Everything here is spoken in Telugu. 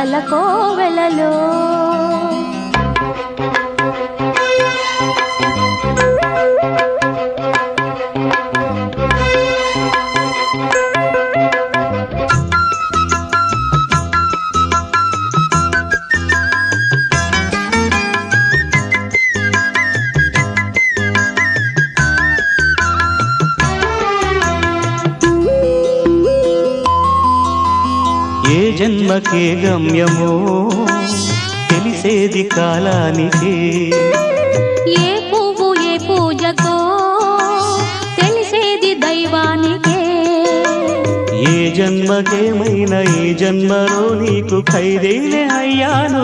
కలల కోవెలలో ఏ జన్మకే గమ్యమో తెలిసేది కాలానికే, ఏ పువ్వు ఏ పూజకో తెలిసేది దైవానికే. ఏ జన్మకేమైనా ఈ జన్మలో నీకు ఖైదీనే అయ్యాను.